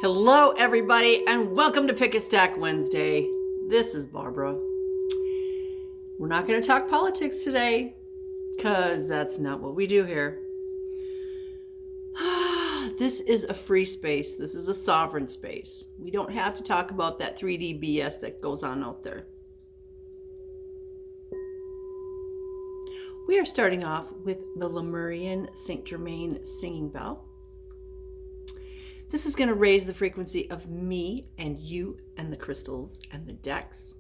Hello, everybody, and welcome to Pick a Stack Wednesday. This is Barbara. We're not going to talk politics today because that's not what we do here. This is a free space. This is a sovereign space. We don't have to talk about that 3D BS that goes on out there. We are starting off with the Lemurian Saint Germain singing bell. This is going to raise the frequency of me and you and the crystals and the decks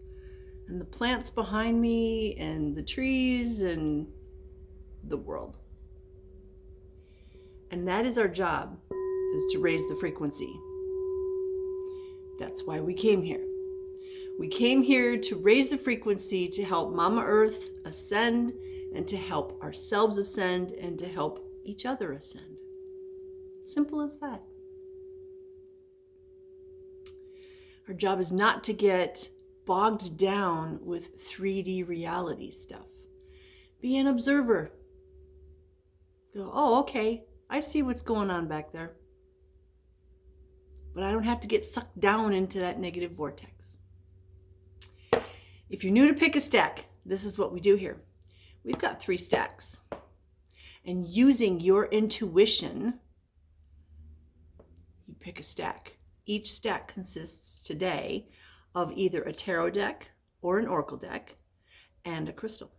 and the plants behind me and the trees and the world. And that is our job, is to raise the frequency. That's why we came here. We came here to raise the frequency to help Mama Earth ascend and to help ourselves ascend and to help each other ascend. Simple as that. Our job is not to get bogged down with 3D reality stuff. Be an observer. Go, oh, okay, I see what's going on back there. But I don't have to get sucked down into that negative vortex. If you're new to Pick a Stack, this is what we do here. We've got 3 stacks. And using your intuition, you pick a stack. Each stack consists today of either a tarot deck or an oracle deck and a crystal.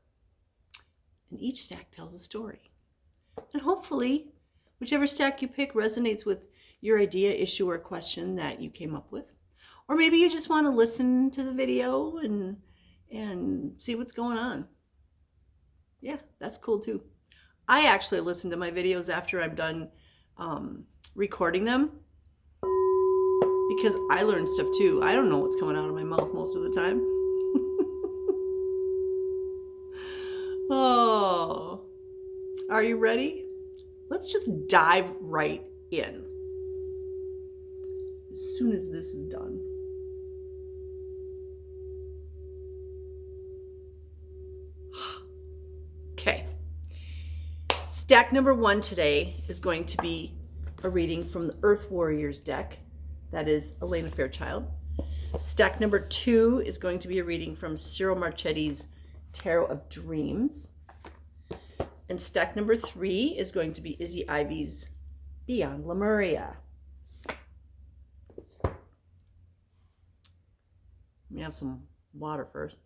And each stack tells a story. And hopefully, whichever stack you pick resonates with your idea, issue, or question that you came up with. Or maybe you just want to listen to the video and see what's going on. Yeah, that's cool too. I actually listen to my videos after I'm done recording them, because I learn stuff too. I don't know what's coming out of my mouth most of the time. Oh, are you ready? Let's just dive right in as soon as this is done. Okay. Stack number 1 today is going to be a reading from the Earth Warriors deck. That is Elena Fairchild. Stack number 2 is going to be a reading from Cyril Marchetti's Tarot of Dreams. And stack number 3 is going to be Izzy Ivy's Beyond Lemuria. Let me have some water first.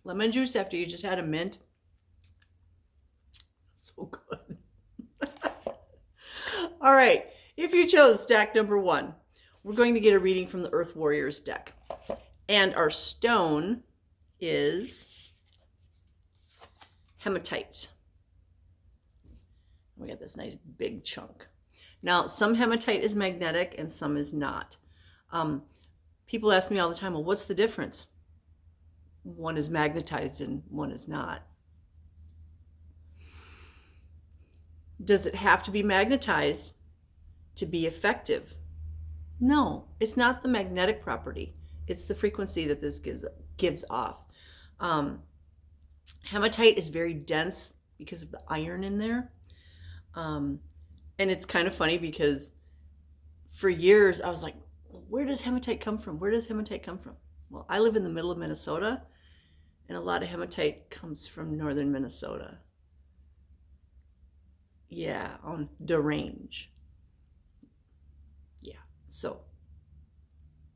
Lemon juice after you just had a mint. So good. All right, if you chose stack number 1, we're going to get a reading from the Earth Warriors deck. And our stone is hematite. We got this nice big chunk. Now, some hematite is magnetic and some is not. People ask me all the time, well, what's the difference? One is magnetized and one is not. Does it have to be magnetized to be effective? No, it's not the magnetic property. It's the frequency that this gives off. Hematite is very dense because of the iron in there. And it's kind of funny because for years I was like, where does hematite come from? Where does hematite come from? Well, I live in the middle of Minnesota, and a lot of hematite comes from northern Minnesota. Yeah, on the range. Yeah, so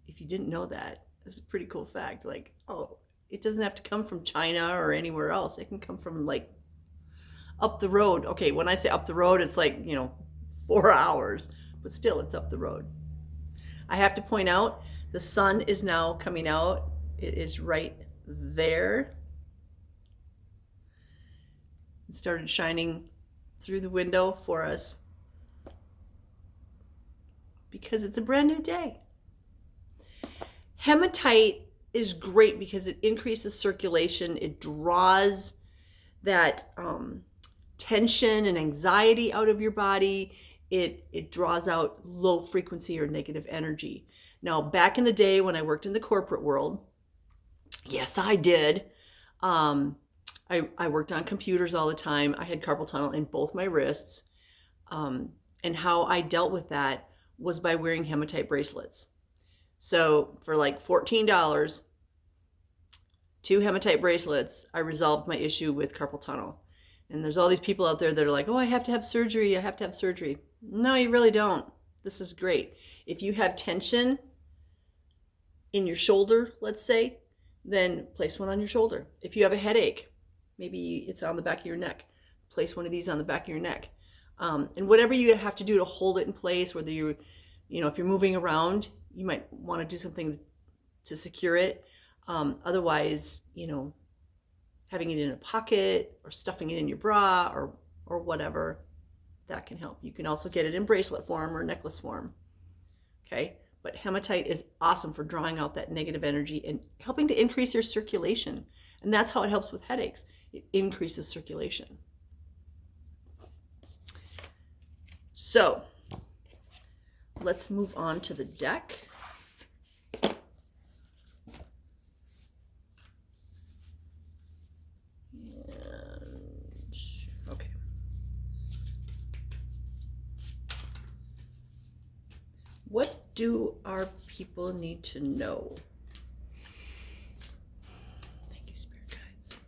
if you didn't know that, it's a pretty cool fact. Like, oh, it doesn't have to come from China or anywhere else. It can come from like up the road. Okay, when I say up the road, it's like, 4 hours, but still it's up the road. I have to point out, the sun is now coming out. It is right there. It started shining through the window for us because it's a brand new day. Hematite is great because it increases circulation. It draws that tension and anxiety out of your body. It draws out low frequency or negative energy. Now, back in the day when I worked in the corporate world, yes, I did. I worked on computers all the time. I had carpal tunnel in both my wrists. And how I dealt with that was by wearing hematite bracelets. So for like $14, 2 hematite bracelets, I resolved my issue with carpal tunnel. And there's all these people out there that are like, oh, I have to have surgery. I have to have surgery. No, you really don't. This is great. If you have tension in your shoulder, let's say, then place one on your shoulder. If you have a headache, maybe it's on the back of your neck, place one of these on the back of your neck. And whatever you have to do to hold it in place, whether if you're moving around, you might want to do something to secure it. Otherwise, having it in a pocket or stuffing it in your bra or whatever, that can help. You can also get it in bracelet form or necklace form. Okay. But hematite is awesome for drawing out that negative energy and helping to increase your circulation. And that's how it helps with headaches. It increases circulation. So let's move on to the deck. Okay. What do our people need to know? Thank you, Spirit Guides.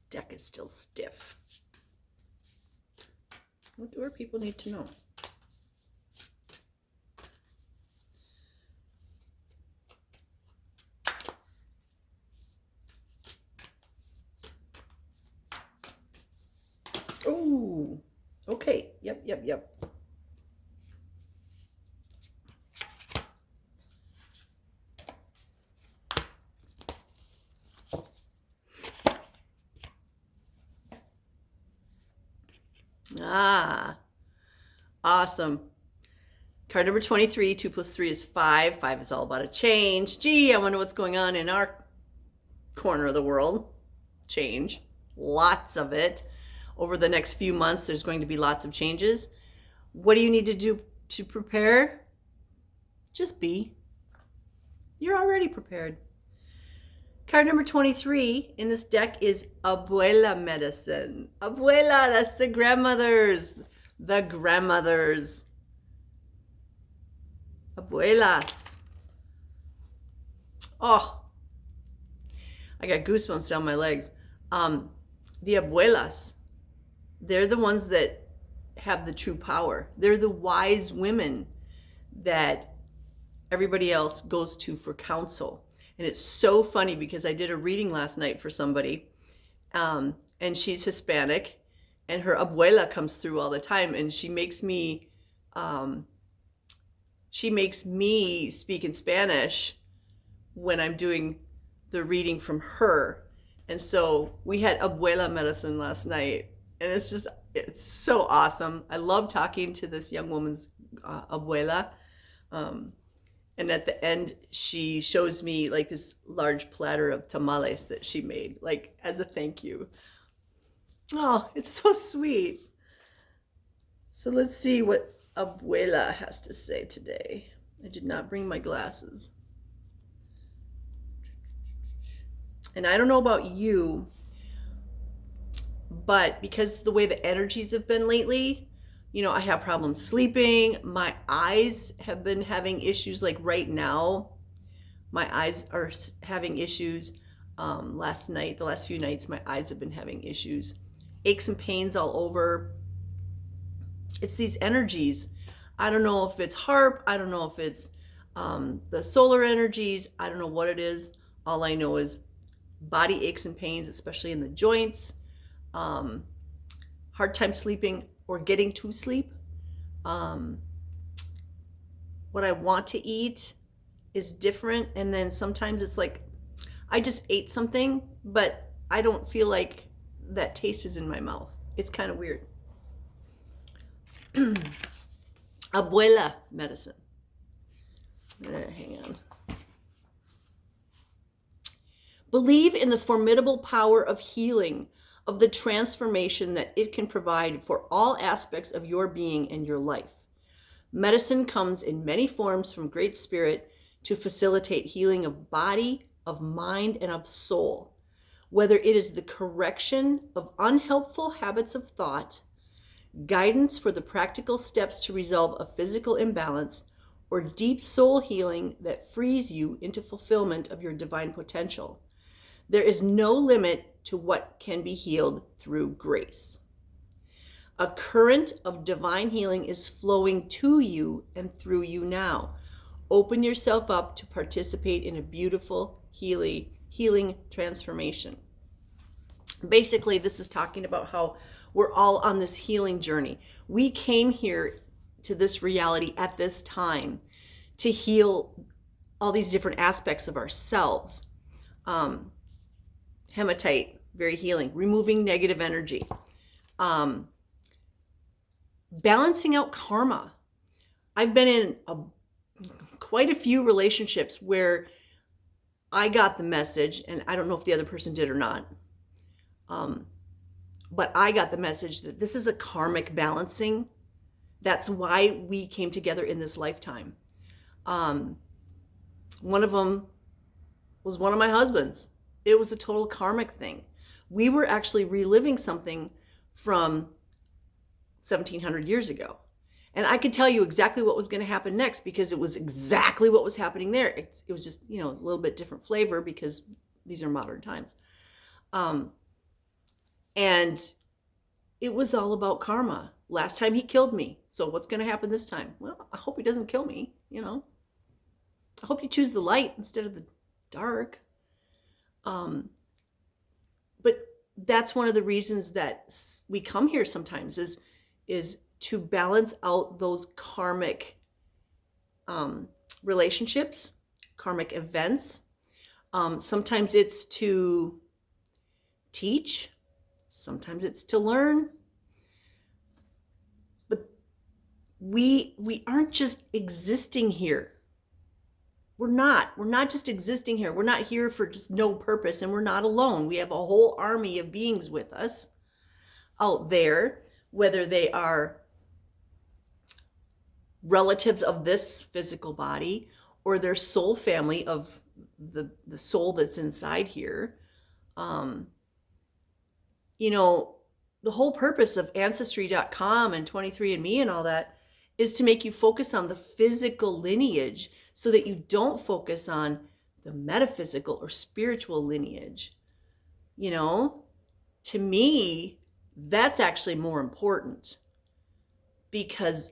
Deck is still stiff. What do our people need to know? Oh, okay. Yep. Ah, awesome. Card number 23, 2 plus 3 is 5. 5 is all about a change. Gee, I wonder what's going on in our corner of the world. Change. Lots of it. Over the next few months, there's going to be lots of changes. What do you need to do to prepare? Just be. You're already prepared. Card number 23 in this deck is Abuela medicine. Abuela, that's the grandmothers. The grandmothers. Abuelas. Oh, I got goosebumps down my legs. The abuelas, they're the ones that have the true power. They're the wise women that everybody else goes to for counsel. And it's so funny because I did a reading last night for somebody, and she's Hispanic, and her abuela comes through all the time, and she makes me speak in Spanish when I'm doing the reading from her. And so we had abuela medicine last night, and it's so awesome. I love talking to this young woman's abuela. And at the end, she shows me like this large platter of tamales that she made, like as a thank you. Oh, it's so sweet. So let's see what abuela has to say today. I did not bring my glasses. And I don't know about you, but because the way the energies have been lately, I have problems sleeping. My eyes have been having issues. Like right now, my eyes are having issues. The last few nights, my eyes have been having issues. Aches and pains all over. It's these energies. I don't know if it's HAARP. I don't know if it's the solar energies. I don't know what it is. All I know is body aches and pains, especially in the joints. Hard time sleeping or getting to sleep. What I want to eat is different. And then sometimes it's like, I just ate something, but I don't feel like that taste is in my mouth. It's kind of weird. Abuela medicine. Hang on. Believe in the formidable power of healing, of the transformation that it can provide for all aspects of your being and your life. Medicine comes in many forms from Great Spirit to facilitate healing of body, of mind, and of soul. Whether it is the correction of unhelpful habits of thought, guidance for the practical steps to resolve a physical imbalance, or deep soul healing that frees you into fulfillment of your divine potential, there is no limit to what can be healed through grace. A current of divine healing is flowing to you and through you now. Open yourself up to participate in a beautiful healing transformation. Basically, this is talking about how we're all on this healing journey. We came here to this reality at this time to heal all these different aspects of ourselves. Hematite, very healing. Removing negative energy. Balancing out karma. I've been in quite a few relationships where I got the message, and I don't know if the other person did or not, but I got the message that this is a karmic balancing. That's why we came together in this lifetime. One of them was one of my husbands. It was a total karmic thing. We were actually reliving something from 1700 years ago. And I could tell you exactly what was going to happen next because it was exactly what was happening there. It was just, a little bit different flavor because these are modern times. And it was all about karma. Last time he killed me. So what's going to happen this time? Well, I hope he doesn't kill me, I hope you choose the light instead of the dark. But that's one of the reasons that we come here sometimes is to balance out those karmic relationships, karmic events. Sometimes it's to teach, sometimes it's to learn. But we aren't just existing here. We're not just existing here. We're not here for just no purpose, and we're not alone. We have a whole army of beings with us out there, whether they are relatives of this physical body or their soul family of the soul that's inside here. The whole purpose of Ancestry.com and 23andMe and all that is to make you focus on the physical lineage so that you don't focus on the metaphysical or spiritual lineage. To me, that's actually more important because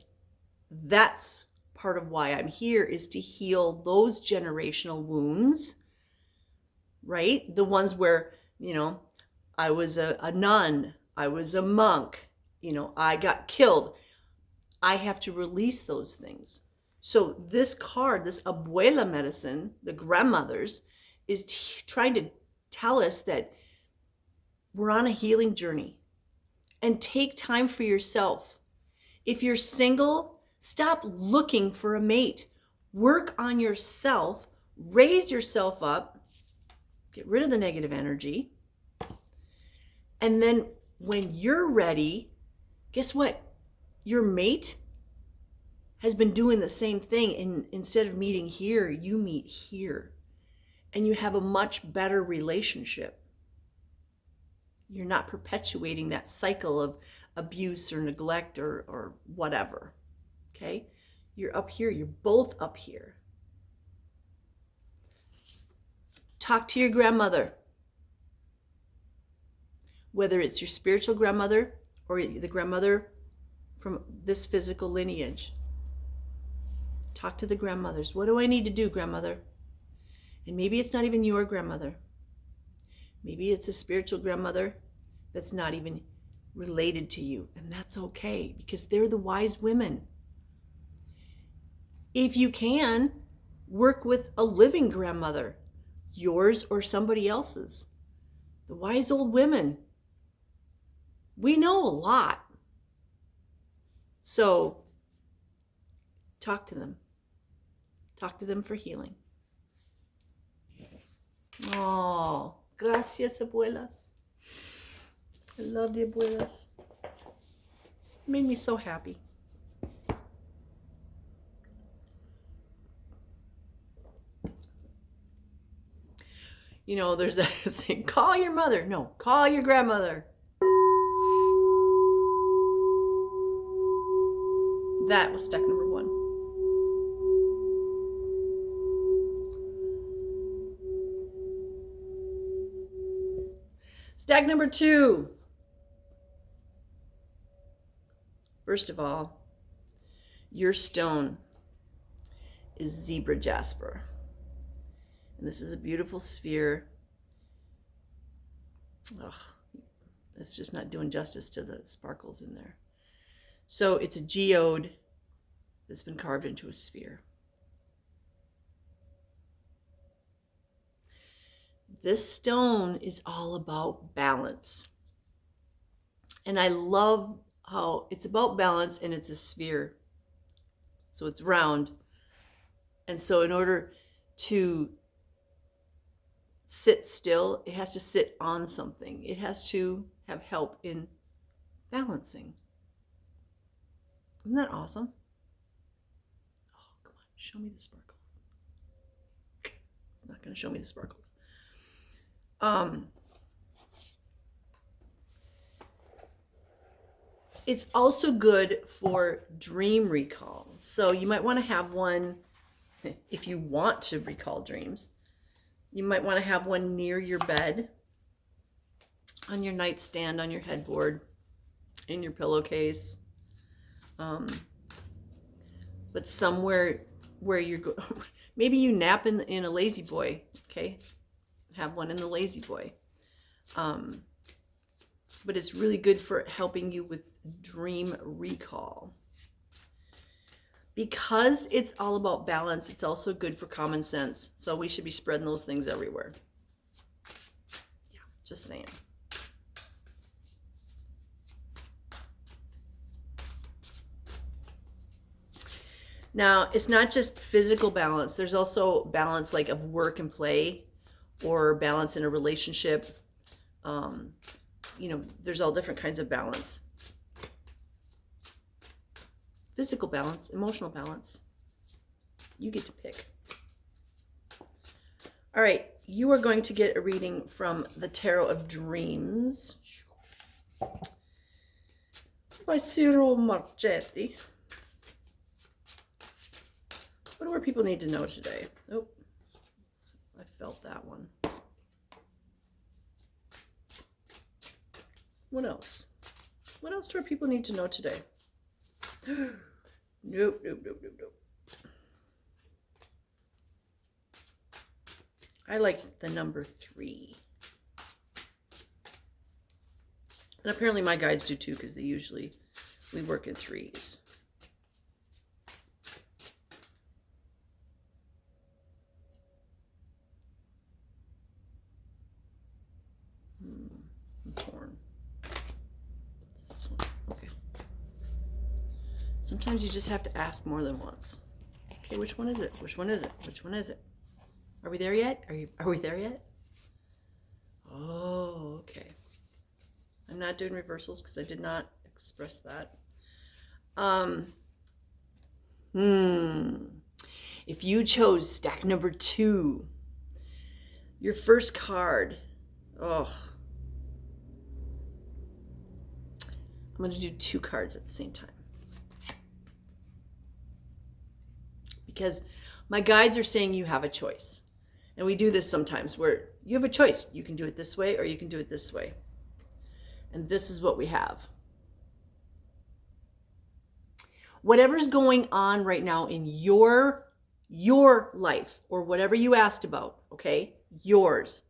that's part of why I'm here, is to heal those generational wounds, right? The ones where, I was a nun, I was a monk, I got killed. I have to release those things. So this card, this abuela medicine, the grandmothers, is trying to tell us that we're on a healing journey. And take time for yourself. If you're single, stop looking for a mate. Work on yourself, raise yourself up, get rid of the negative energy. And then when you're ready, guess what? Your mate has been doing the same thing. And instead of meeting here, you meet here. And you have a much better relationship. You're not perpetuating that cycle of abuse or neglect or whatever. Okay? You're up here. You're both up here. Talk to your grandmother. Whether it's your spiritual grandmother or the grandmother from this physical lineage. Talk to the grandmothers. What do I need to do, grandmother? And maybe it's not even your grandmother. Maybe it's a spiritual grandmother that's not even related to you. And that's okay, because they're the wise women. If you can, work with a living grandmother, yours or somebody else's. The wise old women. We know a lot. So talk to them. Talk to them for healing. Oh, gracias, abuelas. I love the abuelas. It made me so happy. You know, there's that thing, call your mother. No, call your grandmother. That was stack number 1. Stack number 2. First of all, your stone is zebra jasper. And this is a beautiful sphere. Ugh, it's just not doing justice to the sparkles in there. So it's a geode that's been carved into a sphere. This stone is all about balance. And I love how it's about balance and it's a sphere. So it's round. And so in order to sit still, it has to sit on something. It has to have help in balancing. Isn't that awesome? Oh, come on, show me the sparkles. It's not going to show me the sparkles. It's also good for dream recall. So you might want to have one, if you want to recall dreams, you might want to have one near your bed, on your nightstand, on your headboard, in your pillowcase, but somewhere where you're maybe you nap in a lazy boy, okay? Have one in the lazy boy. But it's really good for helping you with dream recall. Because it's all about balance, it's also good for common sense. So we should be spreading those things everywhere. Yeah, just saying. Now, it's not just physical balance. There's also balance like of work and play, or balance in a relationship. There's all different kinds of balance. Physical balance, emotional balance. You get to pick. All right, you are going to get a reading from the Tarot of Dreams by Ciro Marchetti. What do our people need to know today? Oh, I felt that one. What else? What else do our people need to know today? Nope. I like the number 3. And apparently my guides do too, because we work in 3s. I'm torn. It's this one. Okay. Sometimes you just have to ask more than once. Okay, which one is it? Which one is it? Which one is it? Are we there yet? Are we there yet? Oh, okay. I'm not doing reversals because I did not express that. If you chose stack number 2, your first card. Oh. I'm going to do 2 cards at the same time. Because my guides are saying you have a choice. And we do this sometimes where you have a choice. You can do it this way or you can do it this way. And this is what we have. Whatever's going on right now in your life, or whatever you asked about, okay? Yours.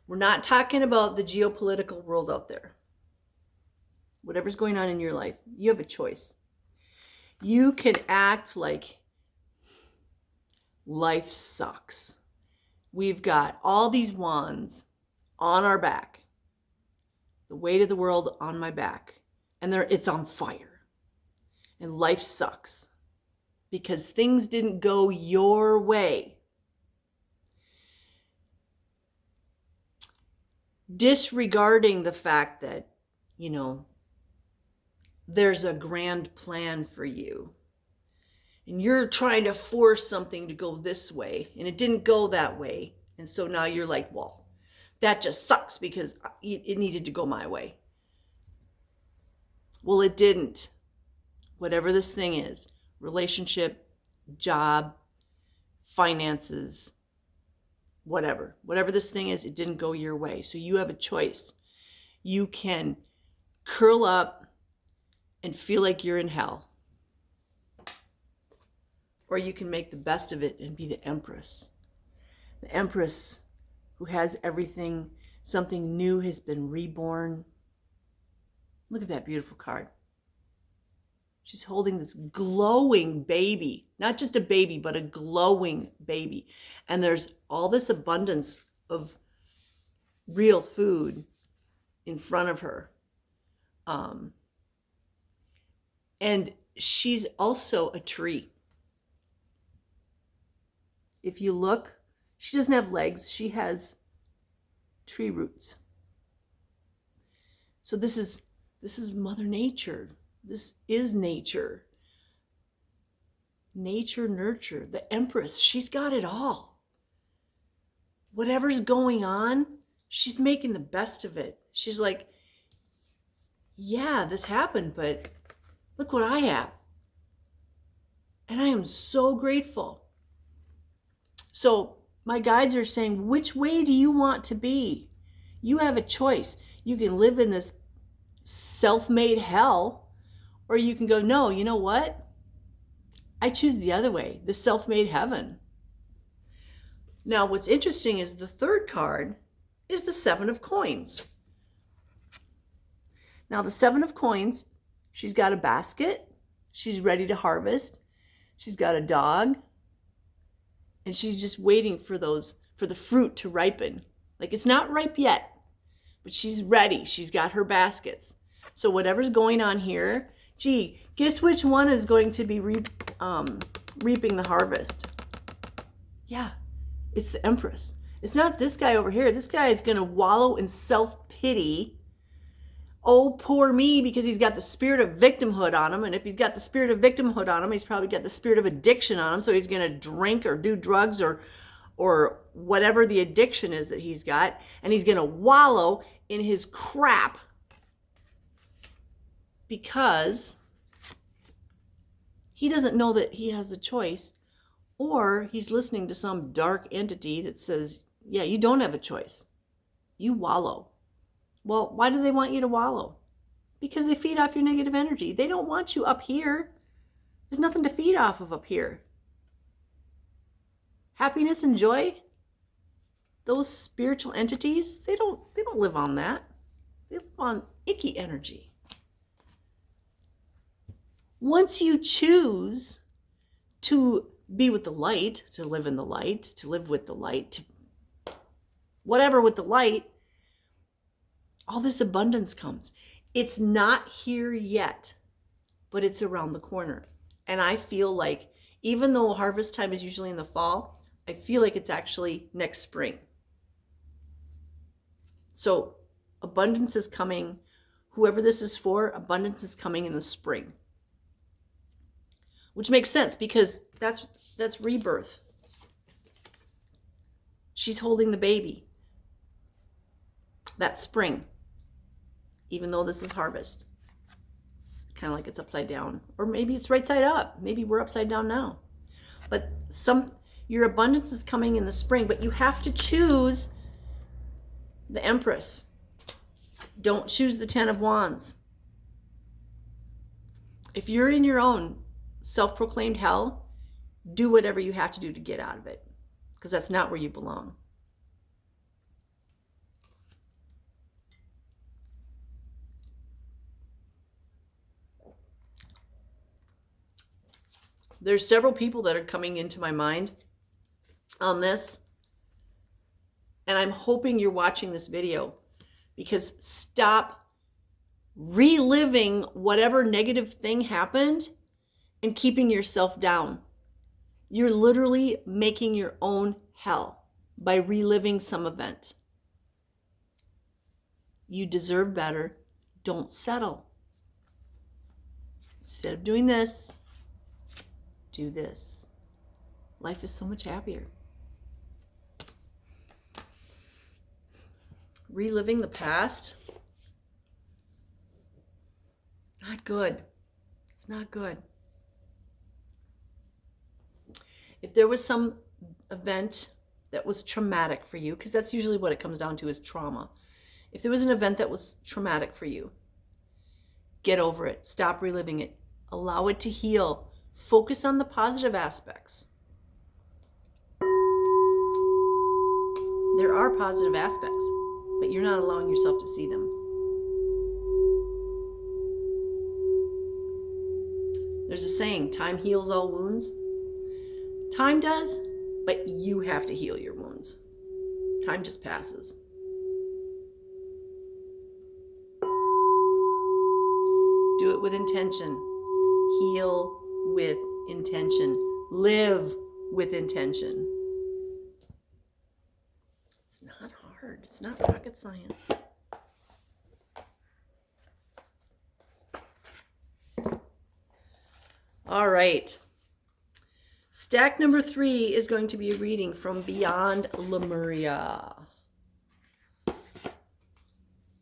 We're not talking about the geopolitical world out there. Whatever's going on in your life, you have a choice. You can act like life sucks. We've got all these wands on our back. The weight of the world on my back. And it's on fire. And life sucks. Because things didn't go your way. Disregarding the fact that you know, there's a grand plan for you. And you're trying to force something to go this way, and it didn't go that way. And so now you're like, well, that just sucks because it needed to go my way. Well, it didn't. Whatever this thing is, relationship, job, finances, whatever this thing is, it didn't go your way. So you have a choice. You can curl up and feel like you're in hell, or you can make the best of it and be the empress who has everything. Something new has been reborn. Look at that beautiful card. She's holding this glowing baby, not just a baby, but a glowing baby. And there's all this abundance of real food in front of her. And she's also a tree. If you look, she doesn't have legs. She has tree roots. So this is Mother Nature. This is nature. Nature, nurture. The Empress, she's got it all. Whatever's going on, she's making the best of it. She's like, yeah, this happened, but look what I have. And I am so grateful. So my guides are saying, which way do you want to be? You have a choice. You can live in this self-made hell, or you can go, no, you know what? I choose the other way, the self-made heaven. Now, what's interesting is the third card is the Seven of Coins. Now, the Seven of Coins, she's got a basket. She's ready to harvest. She's got a dog. And she's just waiting for the fruit to ripen. Like, it's not ripe yet, but she's ready. She's got her baskets. So whatever's going on here, gee, guess which one is going to be reaping the harvest? Yeah, it's the Empress. It's not this guy over here. This guy is going to wallow in self-pity. Oh, poor me, because he's got the spirit of victimhood on him. And if he's got the spirit of victimhood on him, he's probably got the spirit of addiction on him. So he's going to drink or do drugs or whatever the addiction is that he's got. And he's going to wallow in his crap because he doesn't know that he has a choice, or he's listening to some dark entity that says, yeah, you don't have a choice. You wallow. Well, why do they want you to wallow? Because they feed off your negative energy. They don't want you up here. There's nothing to feed off of up here. Happiness and joy, those spiritual entities, they don't live on that. They live on icky energy. Once you choose to be with the light, to live in the light, to live with the light, to whatever with the light, all this abundance comes. It's not here yet, but it's around the corner. And I feel like, even though harvest time is usually in the fall, I feel like it's actually next spring. So abundance is coming. Whoever this is for, abundance is coming in the spring. Which makes sense because that's rebirth. She's holding the baby. That's spring. Even though this is harvest. It's kind of like it's upside down. Or maybe it's right side up. Maybe we're upside down now. But your abundance is coming in the spring, but you have to choose the Empress. Don't choose the Ten of Wands. If you're in your own self-proclaimed hell, do whatever you have to do to get out of it, because that's not where you belong. There's several people that are coming into my mind on this, and I'm hoping you're watching this video, because stop reliving whatever negative thing happened and keeping yourself down. You're literally making your own hell by reliving some event. You deserve better. Don't settle. Instead of doing this, do this. Life is so much happier. Reliving the past, not good. It's not good. If there was some event that was traumatic for you, because that's usually what it comes down to is trauma. If there was an event that was traumatic for you, get over it. Stop reliving it. Allow it to heal. Focus on the positive aspects. There are positive aspects, but you're not allowing yourself to see them. There's a saying, time heals all wounds. Time does, but you have to heal your wounds. Time just passes. Do it with intention. Heal with intention. Live with intention. It's not hard. It's not rocket science. All right. Stack number 3 is going to be a reading from Beyond Lemuria.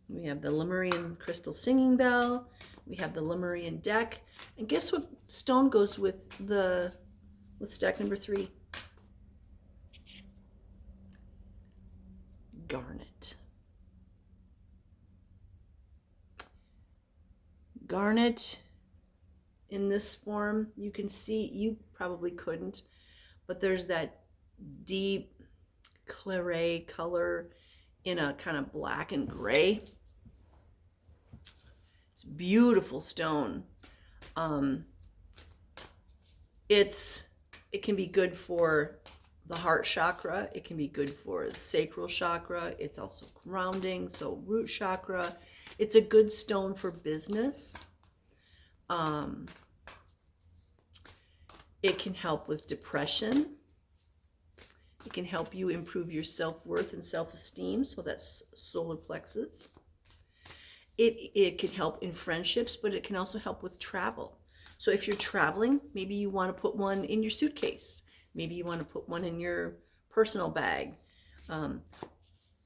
We have the Lemurian crystal singing bell. We have the Lemurian deck. And guess what stone goes with stack number 3? Garnet. Garnet in this form, you can see, you probably couldn't, but there's that deep claret color in a kind of black and gray. It's beautiful stone. It can be good for the heart chakra. It can be good for the sacral chakra. It's also grounding, so root chakra. It's a good stone for business. It can help with depression. It can help you improve your self-worth and self-esteem, so that's solar plexus. It can help in friendships, but it can also help with travel. So if you're traveling, maybe you want to put one in your suitcase. Maybe you want to put one in your personal bag.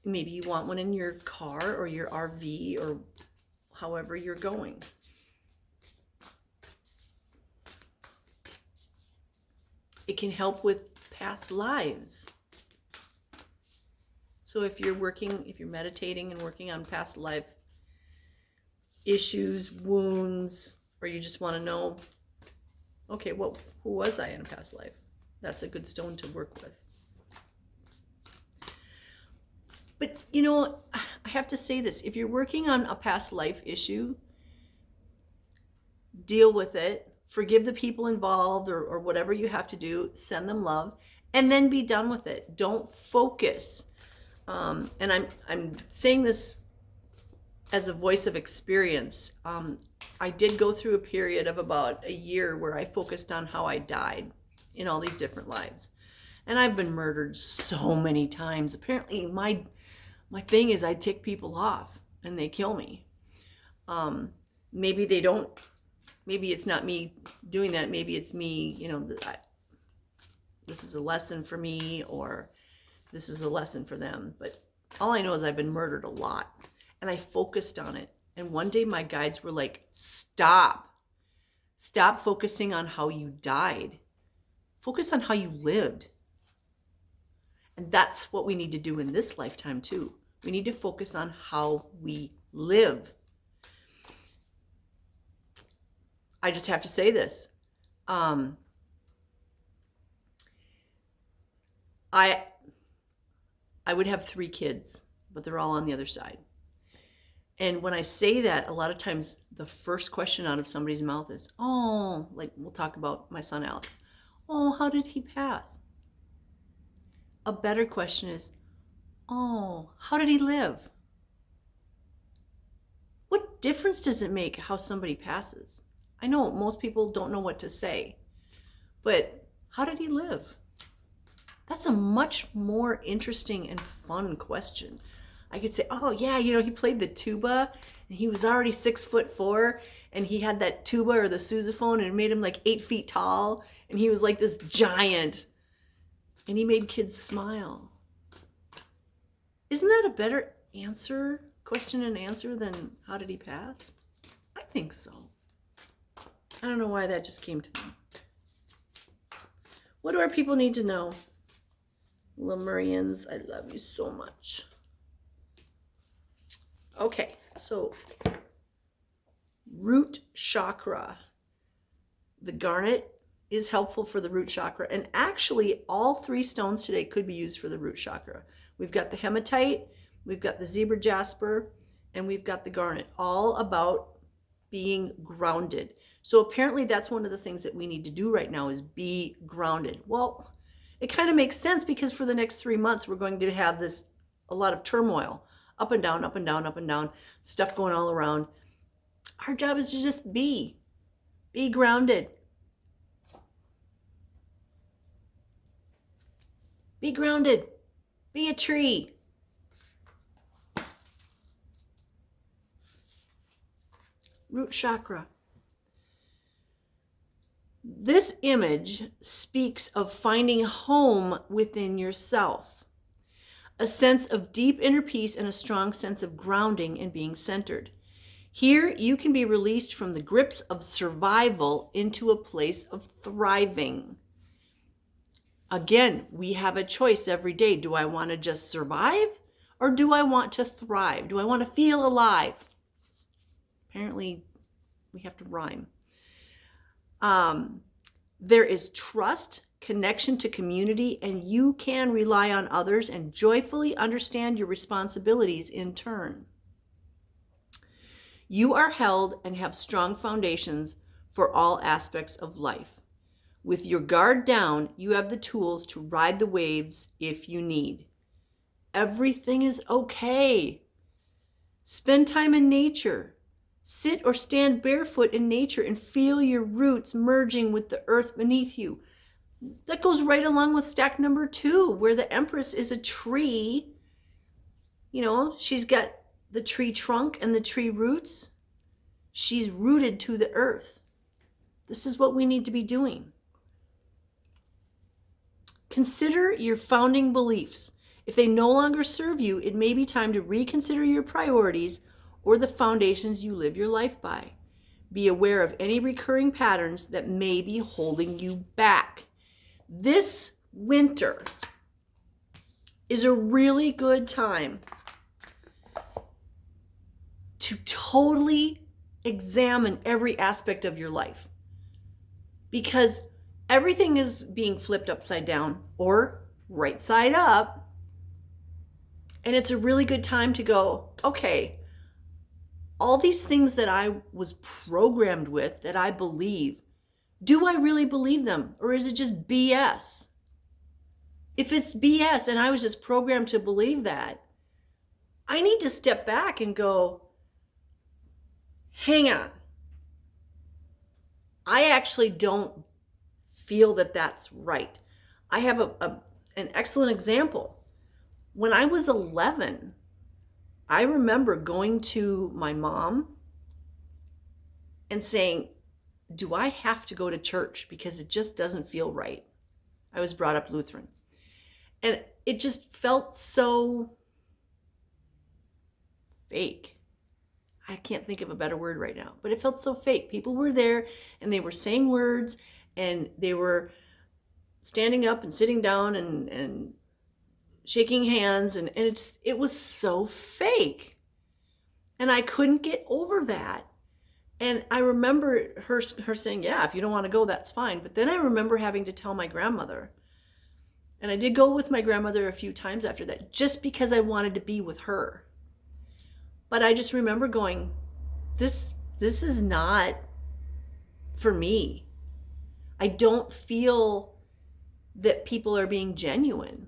Maybe you want one in your car or your RV or however you're going. It can help with past lives. So if you're meditating and working on past life issues, wounds, or you just want to know, okay, who was I in a past life? That's a good stone to work with. But, I have to say this. If you're working on a past life issue, deal with it. Forgive the people involved or whatever you have to do. Send them love. And then be done with it. Don't focus. And I'm saying this as a voice of experience. I did go through a period of about a year where I focused on how I died in all these different lives. And I've been murdered so many times. Apparently my thing is I tick people off and they kill me. Maybe they don't, maybe it's not me doing that. Maybe it's me, this is a lesson for me or this is a lesson for them. But all I know is I've been murdered a lot and I focused on it. And one day my guides were like, stop focusing on how you died. Focus on how you lived. And that's what we need to do in this lifetime too. We need to focus on how we live. I just have to say this. I would have 3 kids, but they're all on the other side. And when I say that, a lot of times the first question out of somebody's mouth is, oh, like we'll talk about my son Alex. Oh, how did he pass? A better question is, oh, how did he live? What difference does it make how somebody passes? I know most people don't know what to say, but how did he live? That's a much more interesting and fun question. I could say, oh yeah, he played the tuba and he was already 6'4", and he had that tuba or the sousaphone and it made him like 8 feet tall. And he was like this giant and he made kids smile. Isn't that a better question and answer than how did he pass? I think so. I don't know why that just came to me. What do our people need to know? Lemurians, I love you so much. Okay, so root chakra. The garnet is helpful for the root chakra. And actually, all 3 stones today could be used for the root chakra. We've got the hematite, we've got the zebra jasper, and we've got the garnet, all about being grounded. So apparently that's one of the things that we need to do right now is be grounded. Well, it kind of makes sense because for the next 3 months, we're going to have a lot of turmoil, up and down, up and down, up and down, stuff going all around. Our job is to just be grounded. Be grounded. Be a tree. Root chakra. This image speaks of finding home within yourself, a sense of deep inner peace and a strong sense of grounding and being centered. Here, you can be released from the grips of survival into a place of thriving. Again, we have a choice every day. Do I want to just survive or do I want to thrive? Do I want to feel alive? Apparently, we have to rhyme. There is trust, connection to community, and you can rely on others and joyfully understand your responsibilities in turn. You are held and have strong foundations for all aspects of life. With your guard down, you have the tools to ride the waves if you need. Everything is okay. Spend time in nature. Sit or stand barefoot in nature and feel your roots merging with the earth beneath you. That goes right along with stack number 2, where the Empress is a tree. She's got the tree trunk and the tree roots. She's rooted to the earth. This is what we need to be doing. Consider your founding beliefs. If they no longer serve you, it may be time to reconsider your priorities or the foundations you live your life by. Be aware of any recurring patterns that may be holding you back. This winter is a really good time to totally examine every aspect of your life, because everything is being flipped upside down or right side up. And it's a really good time to go, okay, all these things that I was programmed with, that I believe, do I really believe them? Or is it just BS? If it's BS and I was just programmed to believe that, I need to step back and go, hang on. I actually don't feel that that's right. I have an excellent example. When I was 11, I remember going to my mom and saying, do I have to go to church? Because it just doesn't feel right. I was brought up Lutheran. And it just felt so fake. I can't think of a better word right now, but it felt so fake. People were there and they were saying words and they were standing up and sitting down and shaking hands, and it was so fake. And I couldn't get over that. And I remember her saying, yeah, if you don't want to go, that's fine. But then I remember having to tell my grandmother. And I did go with my grandmother a few times after that, just because I wanted to be with her. But I just remember going, this is not for me. I don't feel that people are being genuine.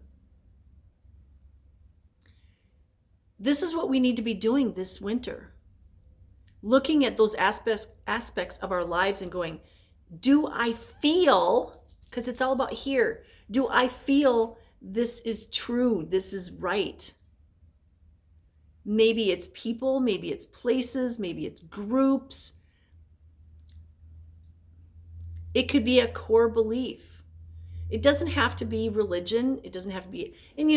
This is what we need to be doing this winter. Looking at those aspects of our lives and going, do I feel, because it's all about here, do I feel this is true, this is right? Maybe it's people, maybe it's places, maybe it's groups. It could be a core belief. It doesn't have to be religion. It doesn't have to be, and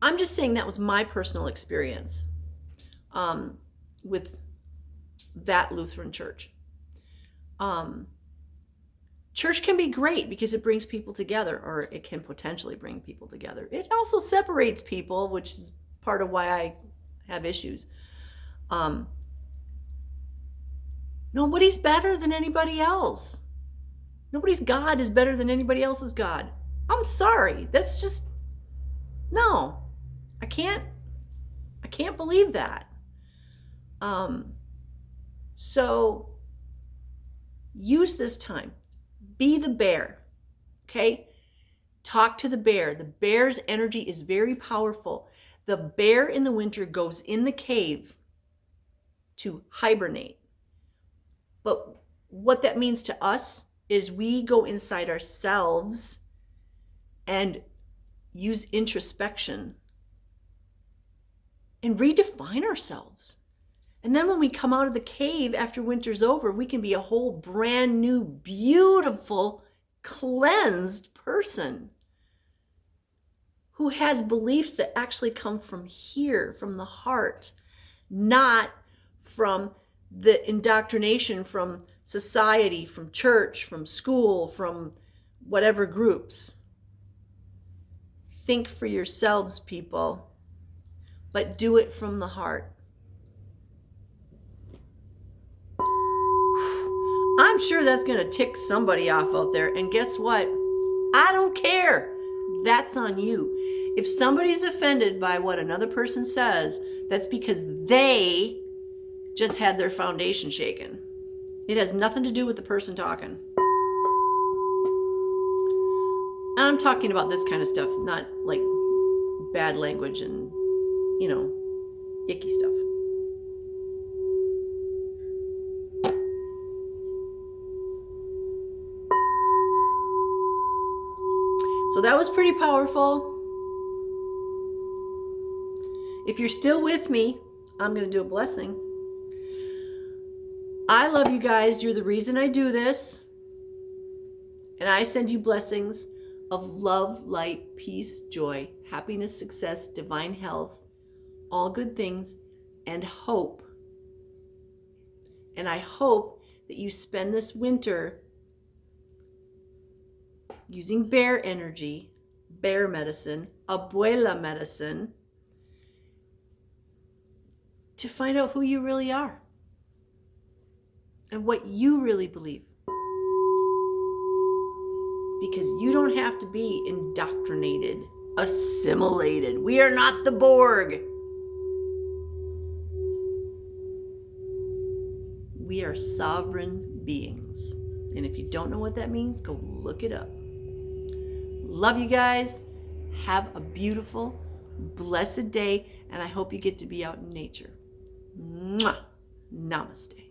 I'm just saying that was my personal experience with that Lutheran church. Church can be great because it brings people together, or it can potentially bring people together. It also separates people, which is part of why I have issues. Nobody's better than anybody else. Nobody's God is better than anybody else's God. I'm sorry. That's just, no. I can't believe that. So use this time. Be the bear. Okay? Talk to the bear. The bear's energy is very powerful. The bear in the winter goes in the cave to hibernate. But what that means to us is we go inside ourselves and use introspection and redefine ourselves. And then when we come out of the cave after winter's over, we can be a whole brand new, beautiful, cleansed person who has beliefs that actually come from here, from the heart, not from the indoctrination from society, from church, from school, from whatever groups. Think for yourselves, people, but do it from the heart. I'm sure that's going to tick somebody off out there. And guess what? I don't care. That's on you. If somebody's offended by what another person says, that's because they just had their foundation shaken. It has nothing to do with the person talking. I'm talking about this kind of stuff, not like bad language and, icky stuff. So that was pretty powerful. If you're still with me, I'm going to do a blessing. I love you guys. You're the reason I do this. And I send you blessings of love, light, peace, joy, happiness, success, divine health, all good things, and hope. And I hope that you spend this winter using bear energy, bear medicine, abuela medicine, to find out who you really are and what you really believe. Because you don't have to be indoctrinated, assimilated. We are not the Borg. We are sovereign beings. And if you don't know what that means, go look it up. Love you guys. Have a beautiful, blessed day. And I hope you get to be out in nature. Mwah. Namaste.